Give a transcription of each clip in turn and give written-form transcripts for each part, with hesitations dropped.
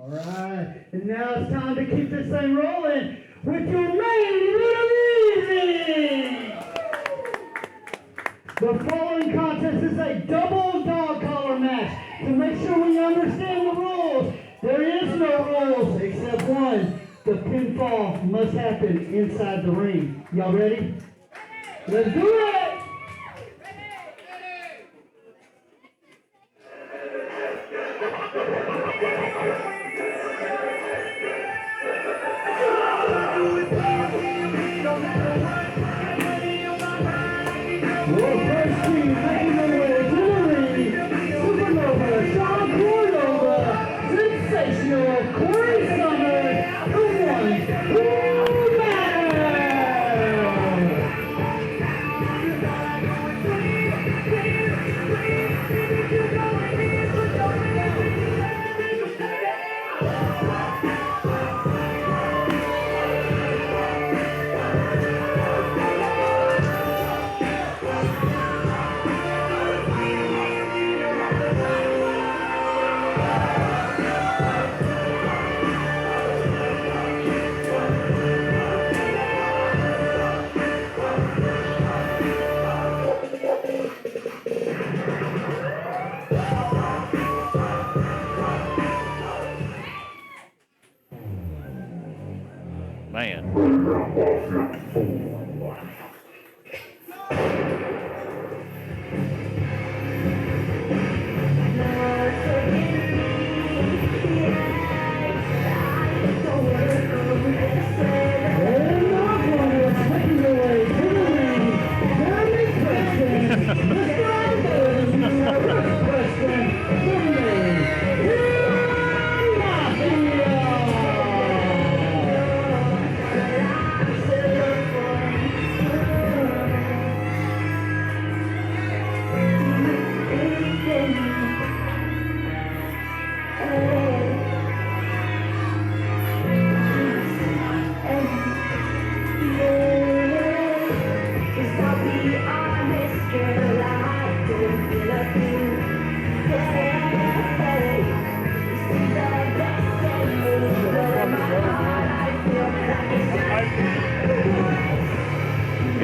All right, and now it's time to keep this thing rolling with your main releasing. The following contest is a double dog collar match. To make sure we understand the rules, there is no rules except one. The pinfall must happen inside the ring. Y'all ready? Let's do it!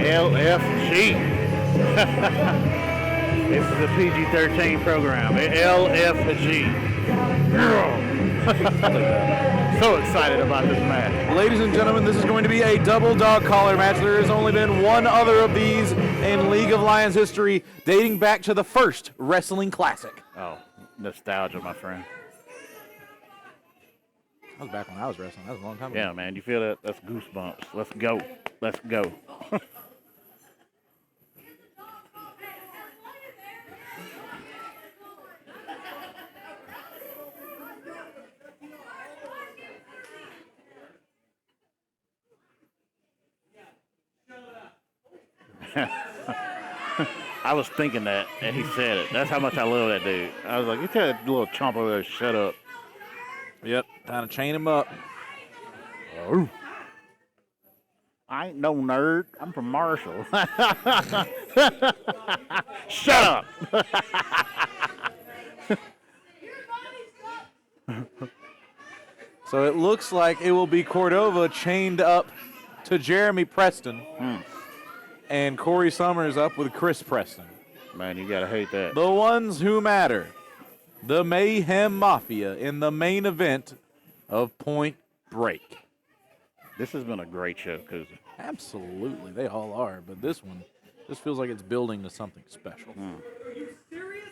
LFG. This is a PG-13 program. LFG. So excited about this match. Ladies and gentlemen, this is going to be a double dog collar match. There has only been one other of these in League of Lions history, dating back to the first Wrestling Classic. Oh, nostalgia, my friend. That was back when I was wrestling. That was a long time ago. Yeah, man. You feel that? That's goosebumps. Let's go. Let's go. I was thinking that, and he said it. That's how much I love that dude. I was like, you tell that little chomp over there, shut up. Yep, time to chain him up. Oh. I ain't no nerd. I'm from Marshall. Shut up. So it looks like it will be Cordova chained up to Jeremy Preston. And Corey Summers up with Chris Preston. Man, you gotta hate that. The ones who matter. The Mayhem Mafia in the main event of Point Break. This has been a great show, Koozie. Absolutely, they all are. But this one, this feels like it's building to something special. Are you serious?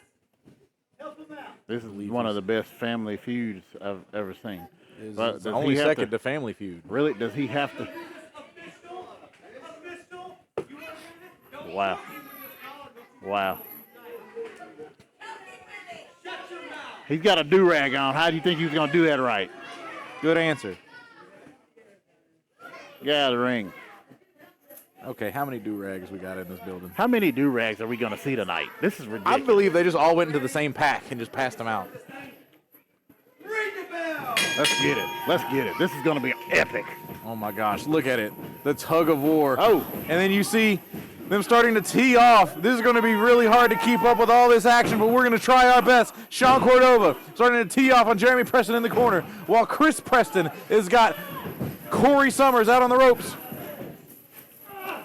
Help him out. This is one of the best family feuds I've ever seen. But it's only second to Family Feud. Really? Does he have to? Wow. Wow. He's got a do-rag on. How do you think he was going to do that right? Good answer. Get out of the ring. Okay, how many do-rags we got in this building? How many do-rags are we going to see tonight? This is ridiculous. I believe they just all went into the same pack and just passed them out. Ring the bell! Let's get it. Let's get it. This is going to be epic. Oh, my gosh. Look at it. The tug of war. Oh. And then you see them starting to tee off. This is going to be really hard to keep up with all this action, but we're going to try our best. Sean Cordova starting to tee off on Jeremy Preston in the corner, while Chris Preston has got Corey Summers out on the ropes.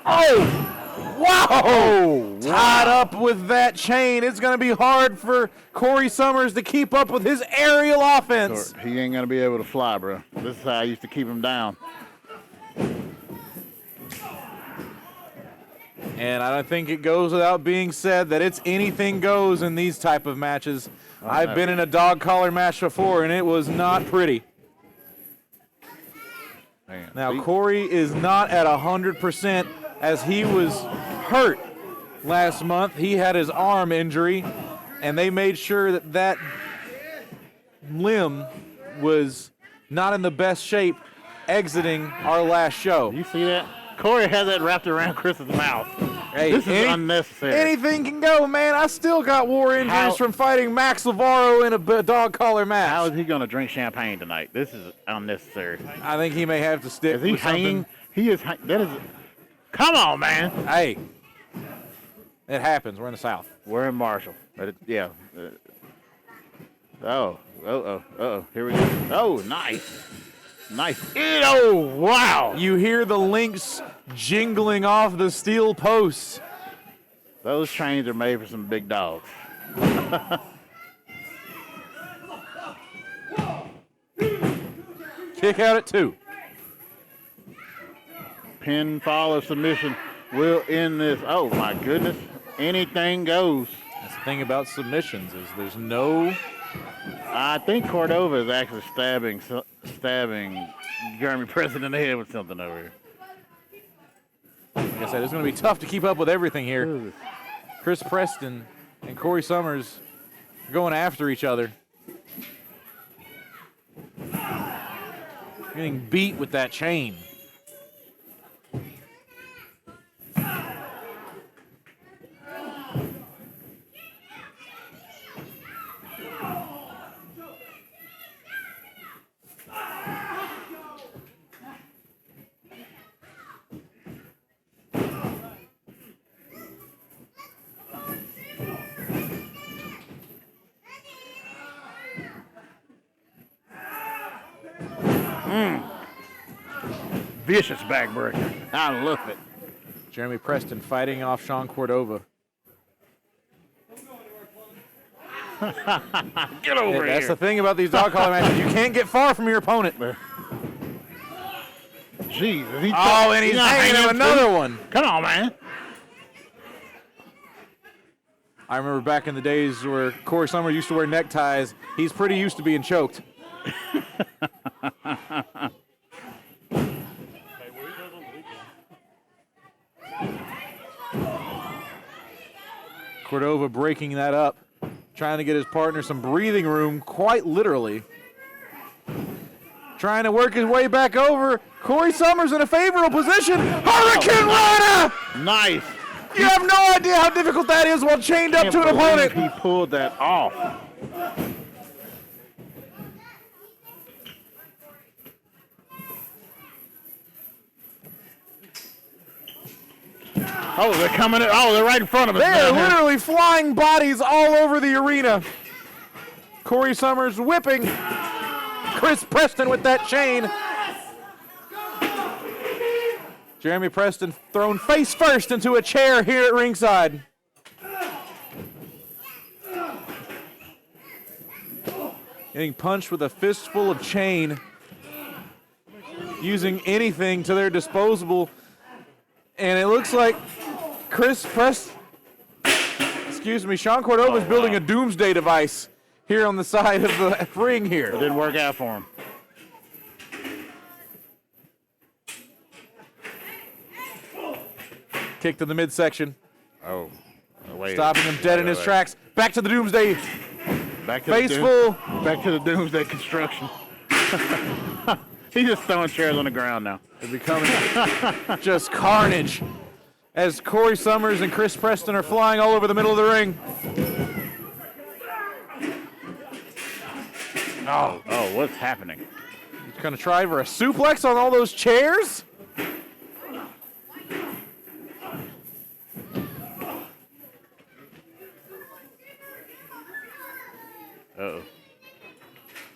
Oh! Wow! Tied up with that chain. It's going to be hard for Corey Summers to keep up with his aerial offense. He ain't going to be able to fly, bro. This is how I used to keep him down. And I don't think it goes without being said that it's anything goes in these type of matches. I've been in a dog collar match before, and it was not pretty. Man, now, Corey is not at 100% as he was hurt last month. He had his arm injury, and they made sure that that limb was not in the best shape exiting our last show. You see that? Corey had that wrapped around Chris's mouth. Hey, this is unnecessary. Anything can go, man. I still got war injuries from fighting Max Lavaro in a dog collar match. How is he going to drink champagne tonight? This is unnecessary. I think he may have to stick Is he with hanging? something. He is. That is. Come on, man. Hey, it happens. We're in the South. We're in Marshall. Yeah. Oh. Here we go. Oh, nice. Nice. Oh, wow. You hear the links jingling off the steel posts. Those trains are made for some big dogs. Kick out at 2. Pinfall or submission will end this. Oh, my goodness. Anything goes. That's the thing about submissions is there's no... I think Cordova is actually stabbing Jeremy Preston in the head with something over here. Like I said, it's going to be tough to keep up with everything here. Chris Preston and Corey Summers are going after each other. Getting beat with that chain. Vicious backbreaker. I love it. Jeremy Preston fighting off Sean Cordova. Get over here. That's the thing about these dog collar matches. You can't get far from your opponent. Jesus. And he's hanging him another one. Come on, man. I remember back in the days where Corey Summers used to wear neckties. He's pretty used to being choked. Cordova breaking that up, trying to get his partner some breathing room, quite literally. Trying to work his way back over. Corey Summers in a favorable position. Hurricane Rana! Nice. You have no idea how difficult that is while chained up to an opponent. He pulled that off. Oh, they're coming. Oh, they're right in front of us. They're literally flying bodies all over the arena. Corey Summers whipping Chris Preston with that chain. Jeremy Preston thrown face first into a chair here at ringside. Getting punched with a fistful of chain. Using anything to their disposal. And it looks like Sean Cordova's building a doomsday device here on the side of the ring here. It didn't work out for him. Kick to the midsection. Oh, wait. Stopping him dead in his tracks. Back to the doomsday. Back to Back to the doomsday construction. He's just throwing chairs on the ground now. They're becoming just carnage as Corey Summers and Chris Preston are flying all over the middle of the ring. Oh, what's happening? He's going to try for a suplex on all those chairs. Uh-oh.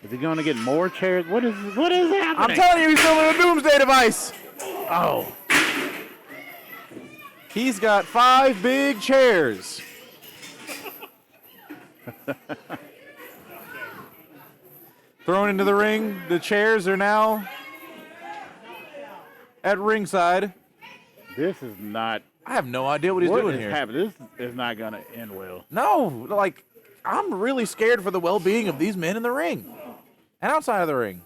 Is he going to get more chairs? What is happening? I'm telling you, he's still in a doomsday device. Oh. He's got 5 big chairs. Thrown into the ring. The chairs are now at ringside. This is not. I have no idea what he's doing here. This is not going to end well. No, like, I'm really scared for the well-being of these men in the ring and outside of the ring.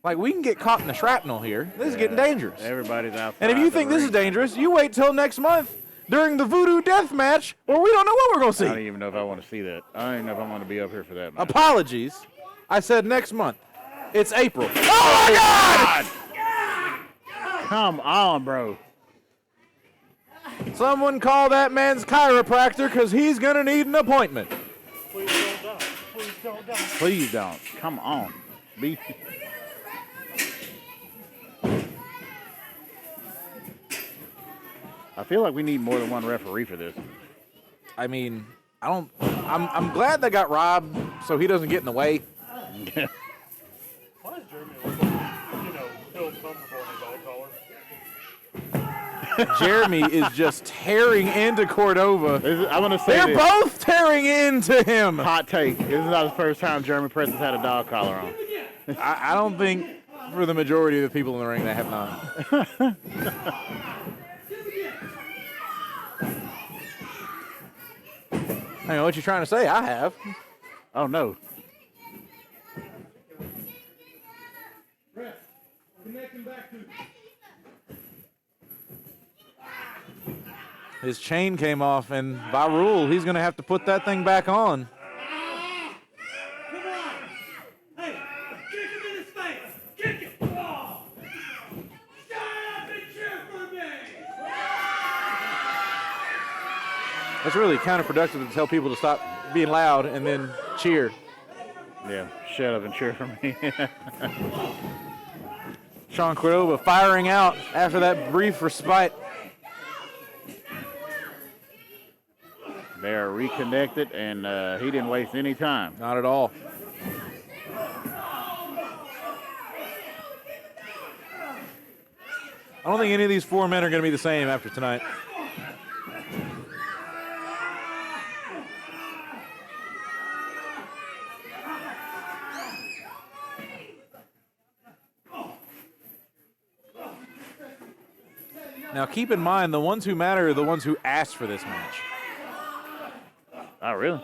Like, we can get caught in the shrapnel here. This is getting dangerous. Everybody's outside. And if you think this is dangerous, you wait till next month during the Voodoo Death Match, where we don't know what we're going to see. I don't even know if I want to see that. I don't even know if I want to be up here for that match. Apologies. I said next month. It's April. Oh, my God! Come on, bro. Someone call that man's chiropractor because he's going to need an appointment. Please don't die. Please don't die. Please don't. Come on. Be. I feel like we need more than one referee for this. I mean, I'm glad they got Rob so he doesn't get in the way. Why does Jeremy look like, feels comfortable in his own collar? Jeremy is just tearing into Cordova. I want to say They're this. both tearing into him. Hot take. This is not the first time Jeremy Preston's had a dog collar on. I don't think for the majority of the people in the ring they have not. I know what you're trying to say. I have. Oh, no. His chain came off, and by rule, he's going to have to put that thing back on. Hey, kick him in his face! Kick him! Oh. Shut up and cheer for me! That's really counterproductive to tell people to stop being loud and then cheer. Yeah, shut up and cheer for me. Sean Cordova firing out after that brief respite. They are reconnected, and he didn't waste any time. Not at all. I don't think any of these 4 men are going to be the same after tonight. Now, keep in mind, the ones who matter are the ones who asked for this match. Oh, really?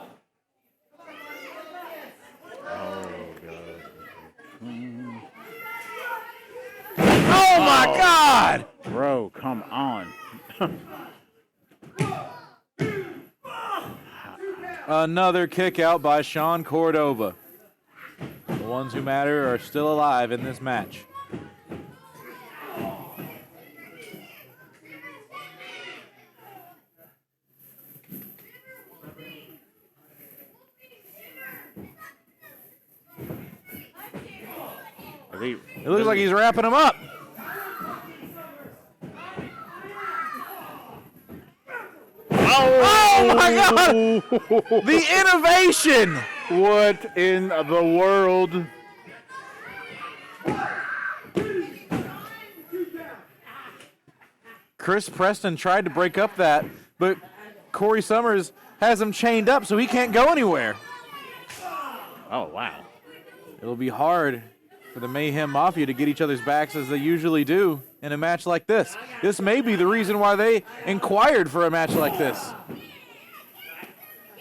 Oh, God. Oh, my God! Bro, come on. Another kick out by Sean Cordova. The ones who matter are still alive in this match. It looks like he's wrapping him up. Oh my God! The innovation! What in the world? Chris Preston tried to break up that, but Corey Summers has him chained up so he can't go anywhere. Oh, wow. It'll be hard for the Mayhem Mafia to get each other's backs as they usually do in a match like this. This may be the reason why they inquired for a match like this.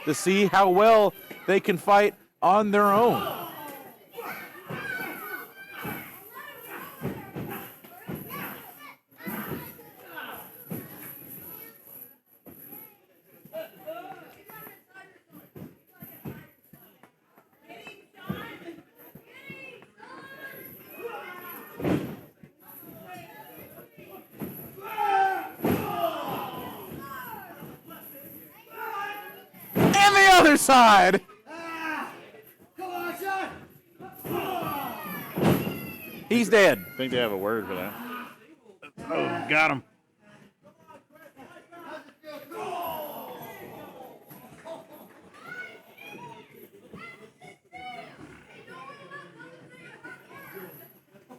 To see how well they can fight on their own. Other side. Come on, Sean! He's dead. I think they have a word for that. Oh, got him.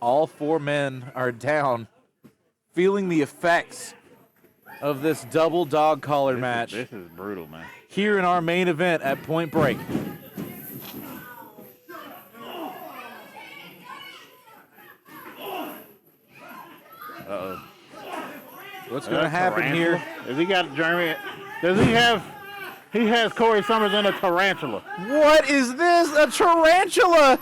All 4 men are down, feeling the effects of this double dog collar match This is brutal, man. here in our main event at Point Break. Uh-oh. What's going to happen here? Has he got Jeremy? Does he have? He has Corey Summers in a tarantula. What is this? A tarantula?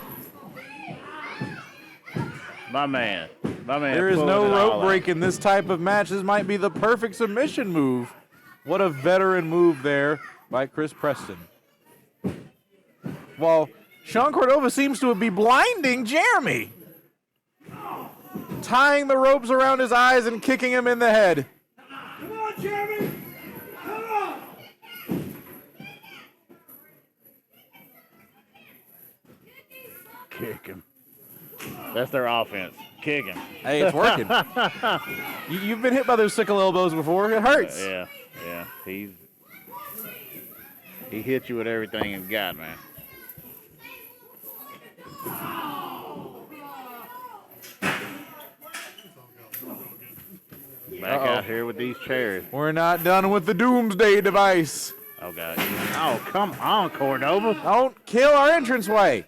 My man. There is pulling no it all rope out. break in this type of match. This might be the perfect submission move. What a veteran move there by Chris Preston. While Sean Cordova seems to be blinding Jeremy, tying the ropes around his eyes and kicking him in the head. Come on, Jeremy! Come on! Kick him. That's their offense. Kick him. Hey, it's working. You've been hit by those sickle elbows before. It hurts. Yeah. He hit you with everything he's got, man. Back out here with these chairs. We're not done with the doomsday device. Oh, God. Oh, come on, Cordova. Don't kill our entranceway.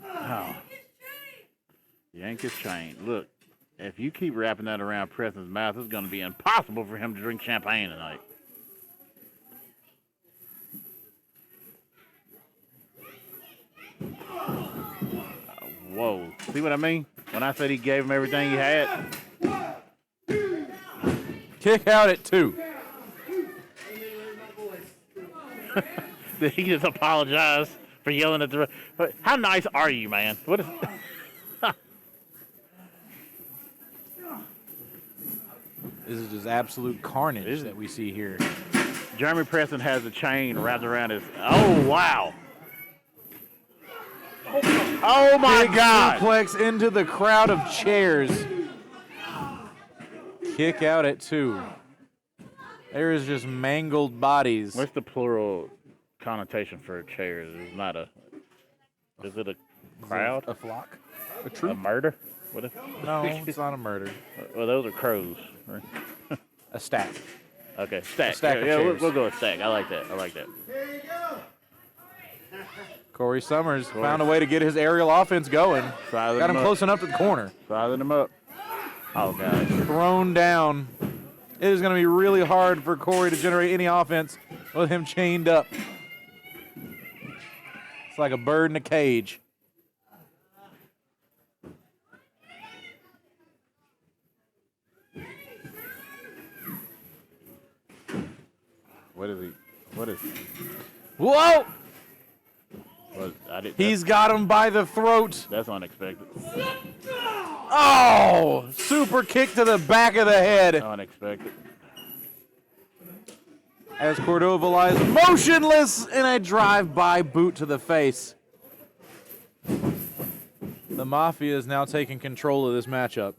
Oh. Yank his chain. Look, if you keep wrapping that around Preston's mouth, it's going to be impossible for him to drink champagne tonight. Whoa. See what I mean? When I said he gave him everything he had? Kick out at 2. Did he just apologize for yelling at the... How nice are you, man? What is... This is just absolute carnage that we see here. Jeremy Preston has a chain wrapped around his... Oh, wow. Oh, my Big God. suplex into the crowd of chairs. Kick out at 2. There is just mangled bodies. What's the plural connotation for chairs? It's not a... Is it a crowd? A flock? A A troop? murder? What is... No, it's not a murder. Well, those are crows. Right? A stack. Okay, stack. A stack of yeah, chairs. we'll go with stack. I like that. Corey Summers found a way to get his aerial offense going. Siling Got him up. close enough to the corner. Siling him up. Oh, God. Thrown down. It is going to be really hard for Corey to generate any offense with him chained up. It's like a bird in a cage. What is he? What is... Whoa! I didn't... He's got him by the throat. That's unexpected. Oh! Super kick to the back of the head Unexpected. as Cordova lies motionless in a drive-by boot to the face. The Mafia is now taking control of this matchup.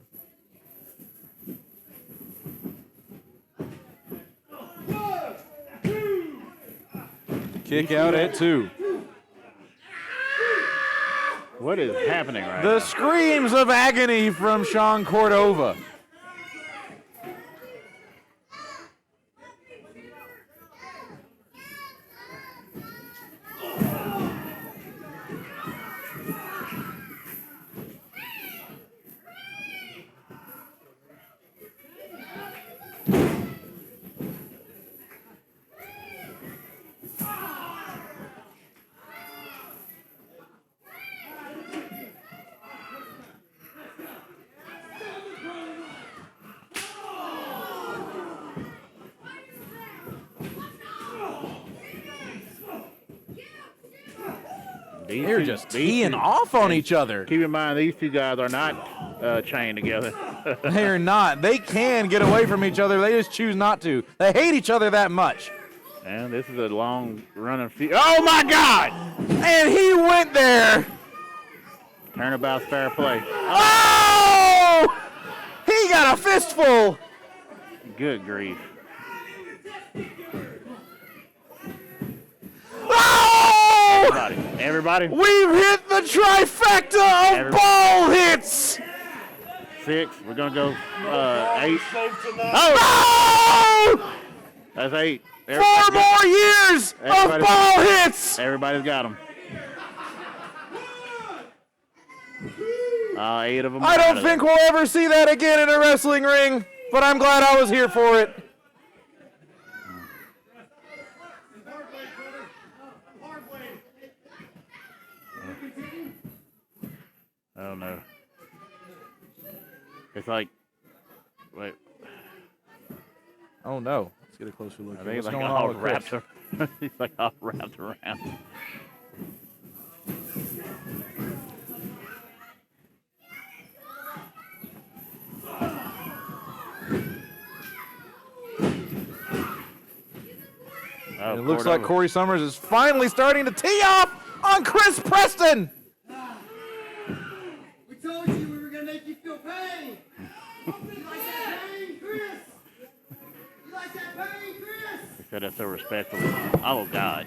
Kick out at 2. What is happening right The now? screams of agony from Sean Cordova. They're just teeing off on each other. Keep in mind, these two guys are not chained together. They are not. They can get away from each other. They just choose not to. They hate each other that much. And this is a long running feud. Oh, my God! And he went there. Turnabout's fair play. Oh! He got a fistful. Good grief. Oh! Everybody. We've hit the trifecta of ball hits. 6. We're gonna go 8. Oh! That's 8. 4 more years of ball hits. Everybody's got them. 8 of them. I don't think we'll ever see that again in a wrestling ring, but I'm glad I was here for it. I don't know. It's like, wait. Oh no! Let's get a closer look. I think it's What's like going all on with Chris? wrapped around. He's like all wrapped around. And it looks like Corey Summers is finally starting to tee off on Chris Preston. We told you we were gonna make you feel pain. You like that pain, Chris? You like that pain, Chris? He said that's so respectful. Oh, God.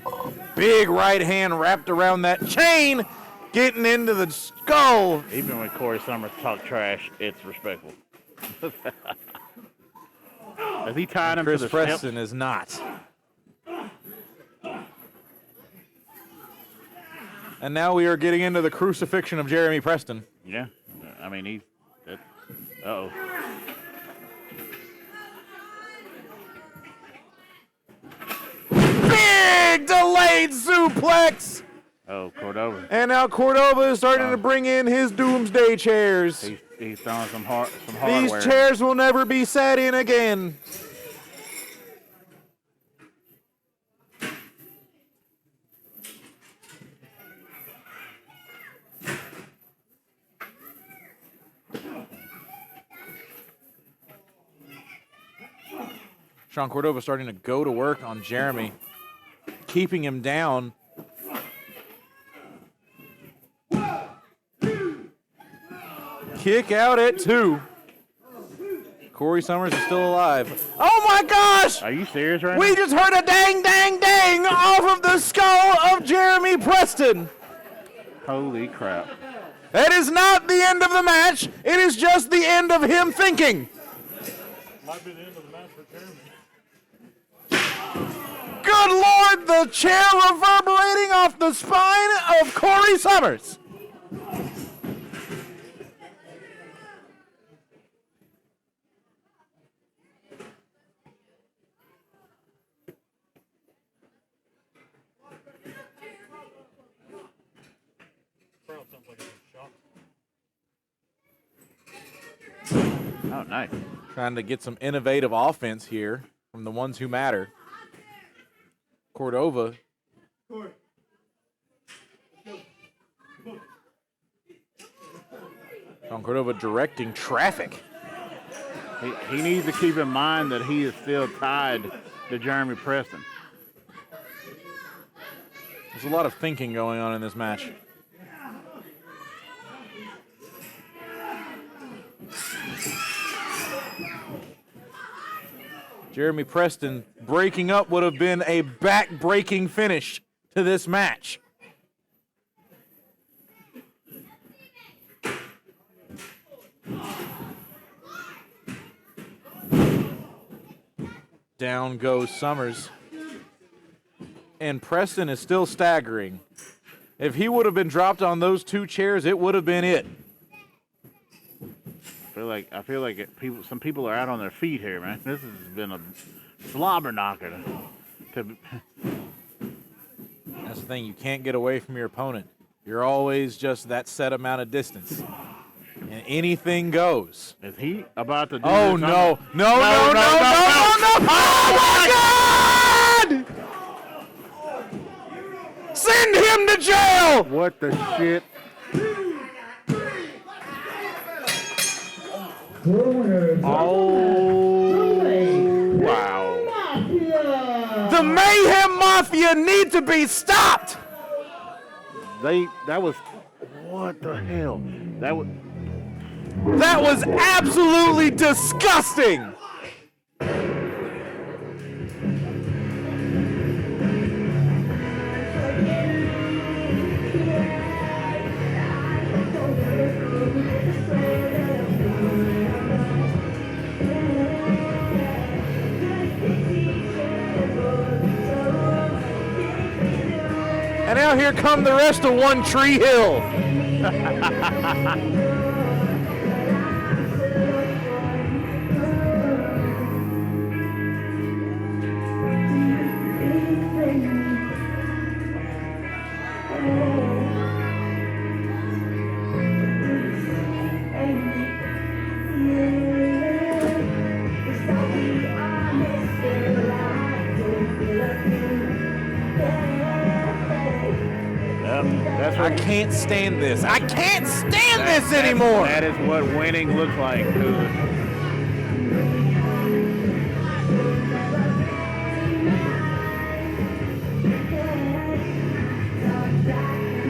Big right hand wrapped around that chain, getting into the skull. Even when Corey Summers talk trash, it's respectful. Has he tied him Chris to the Preston steps? is not. And now we are getting into the crucifixion of Jeremy Preston. Yeah. I mean, he's... Uh-oh. Big delayed suplex. Oh, Cordova. And now Cordova is starting to bring in his doomsday chairs. He's throwing some hardware. These chairs will never be sat in again. Sean Cordova starting to go to work on Jeremy, keeping him down. Kick out at 2. Corey Summers is still alive. Oh my gosh! Are you serious right We now? just heard a dang, dang, dang off of the skull of Jeremy Preston. Holy crap. That is not the end of the match. It is just the end of him thinking. Might be the end of the match for Jeremy. Good Lord, the chair reverberating off the spine of Corey Summers. Crowd sounds like it's shocked. Oh, nice. Trying to get some innovative offense here from the ones who matter. Cordova. Sean Cordova directing traffic. He needs to keep in mind that he is still tied to Jeremy Preston. There's a lot of thinking going on in this match. Jeremy Preston breaking up would have been a back-breaking finish to this match. Down goes Summers. And Preston is still staggering. If he would have been dropped on those 2 chairs, it would have been it. I feel like some people are out on their feet here, man. This has been a slobber knocker. That's the thing, you can't get away from your opponent. You're always just that set amount of distance. And anything goes. Is he about to do Oh, this? no. No. Oh, my God! Send him to jail! What the shit? Oh, wow. The Mayhem Mafia need to be stopped! That was, what the hell? That was absolutely disgusting! And now here come the rest of One Tree Hill. That's I what, can't stand this. I can't stand this anymore. That is what winning looks like.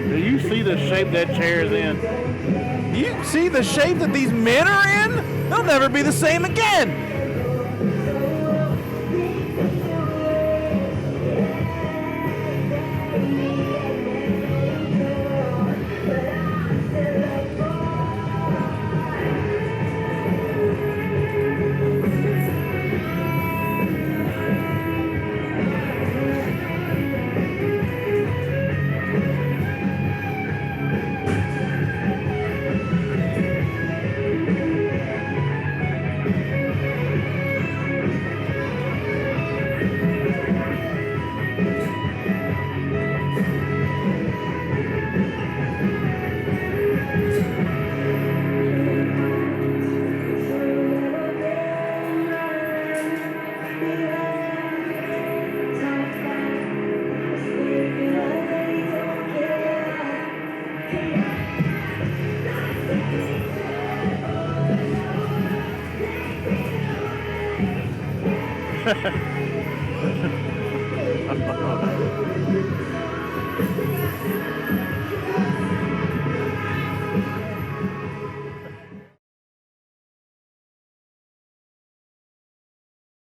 Do you see the shape that chair is in? You see the shape that these men are in? They'll never be the same again.